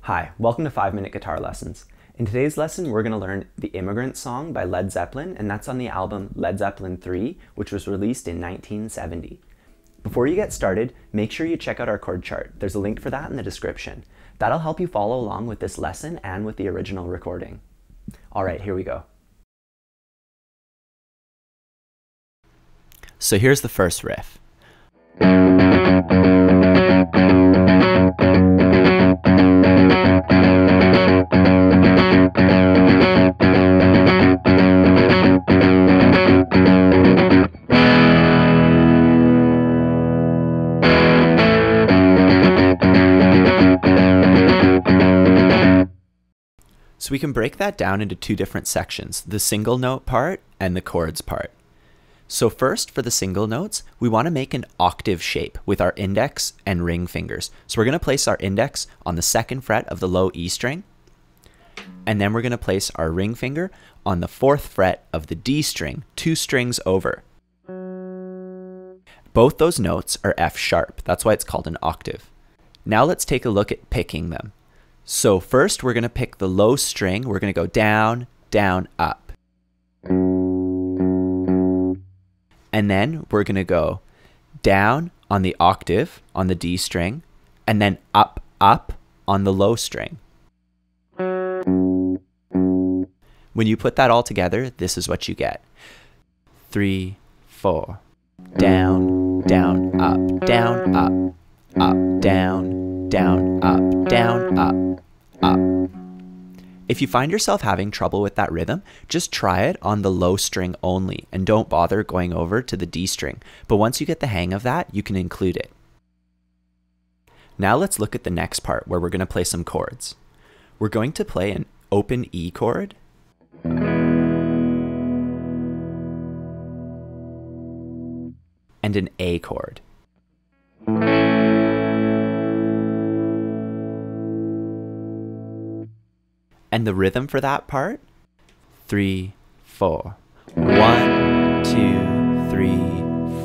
Hi, welcome to 5-Minute Guitar Lessons. In today's lesson, we're going to learn the Immigrant Song by Led Zeppelin, and that's on the album Led Zeppelin 3, which was released in 1970. Before you get started, make sure you check out our chord chart. There's a link for that in the description. That'll help you follow along with this lesson and with the original recording. All right, here we go. So here's the first riff. So we can break that down into two different sections, the single note part and the chords part. So first, for the single notes, we want to make an octave shape with our index and ring fingers. So we're going to place our index on the 2nd fret of the low E string, and then we're going to place our ring finger on the 4th fret of the D string, 2 strings over. Both those notes are F sharp, that's why it's called an octave. Now let's take a look at picking them. So first, we're going to pick the low string. We're going to go down, down, up. And then we're going to go down on the octave on the D string, and then up, up on the low string. When you put that all together, this is what you get. 3, 4. Down, down, up, down, up, up, down, down, up, down, up, up. If you find yourself having trouble with that rhythm, just try it on the low string only and don't bother going over to the D string. But once you get the hang of that, you can include it. Now let's look at the next part where we're going to play some chords. We're going to play an open E chord, and an A chord. And the rhythm for that part, 3, 4. 1, 2, 3,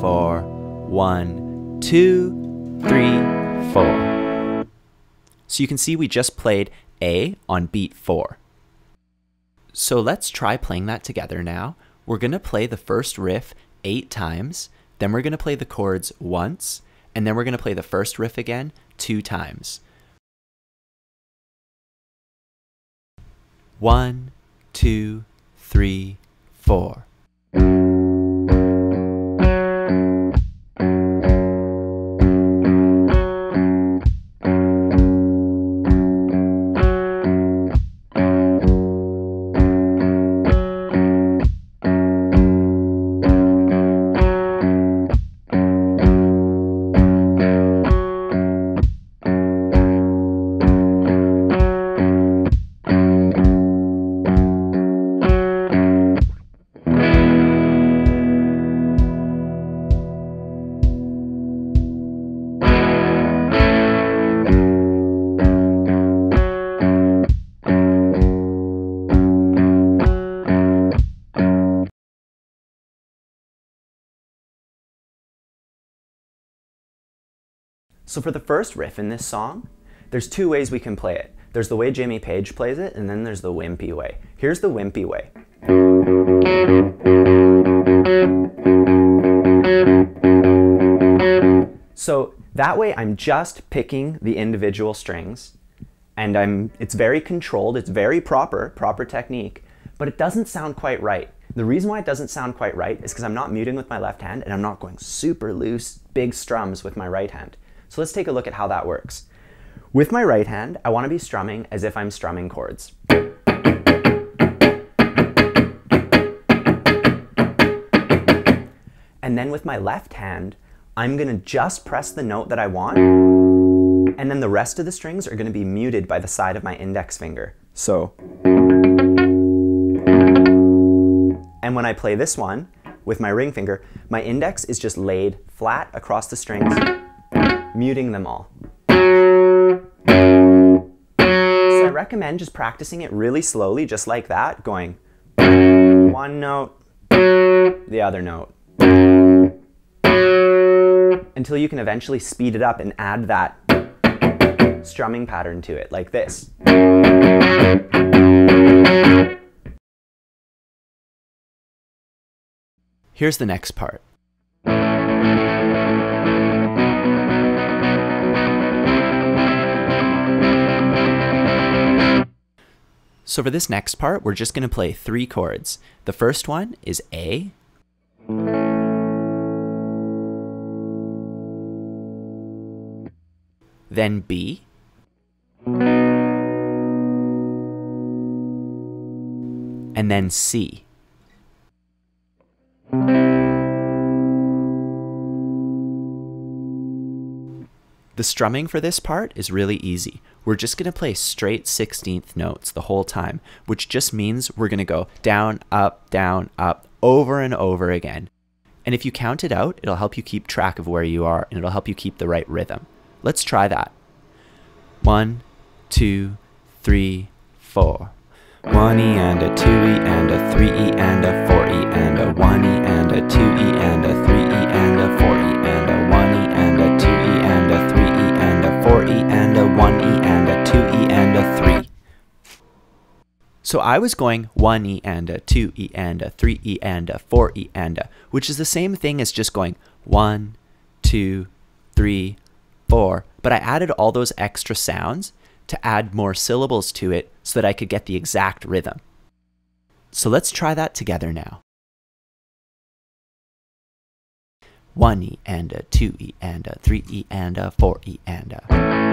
4. 1, 2, 3, 4. So you can see we just played A on beat 4. So let's try playing that together now. We're going to play the first riff 8 times, then we're going to play the chords once, and then we're going to play the first riff again 2 times. 1, 2, 3, 4. So for the first riff in this song, there's 2 ways we can play it. There's the way Jimmy Page plays it, and then there's the wimpy way. Here's the wimpy way. So that way I'm just picking the individual strings, and it's very controlled, it's very proper technique, but it doesn't sound quite right. The reason why it doesn't sound quite right is because I'm not muting with my left hand, and I'm not going super loose, big strums with my right hand. So let's take a look at how that works. With my right hand, I want to be strumming as if I'm strumming chords. And then with my left hand, I'm going to just press the note that I want, and then the rest of the strings are going to be muted by the side of my index finger. So, and when I play this one with my ring finger, my index is just laid flat across the strings, muting them all. So I recommend just practicing it really slowly, just like that, going one note, the other note, until you can eventually speed it up and add that strumming pattern to it, like this. Here's the next part. So for this next part, we're just going to play 3 chords. The first one is A, then B, and then C. The strumming for this part is really easy. We're just going to play straight 16th notes the whole time, which just means we're going to go down, up, over and over again. And if you count it out, it'll help you keep track of where you are, and it'll help you keep the right rhythm. Let's try that. 1, 2, 3, 4. 1E and a 2E and a 3E and a 4E and a 1E and a 2E and a 3E and a 4E and a 1E and a 2E and a 3E and a 4E and a 1E and a 2E and a 3. So I was going 1E and a 2E and a 3E and a 4E and a, which is the same thing as just going 1, 2, 3, 4, but I added all those extra sounds to add more syllables to it so that I could get the exact rhythm. So let's try that together now. 1E and a 2E and a 3E and a 4E and a.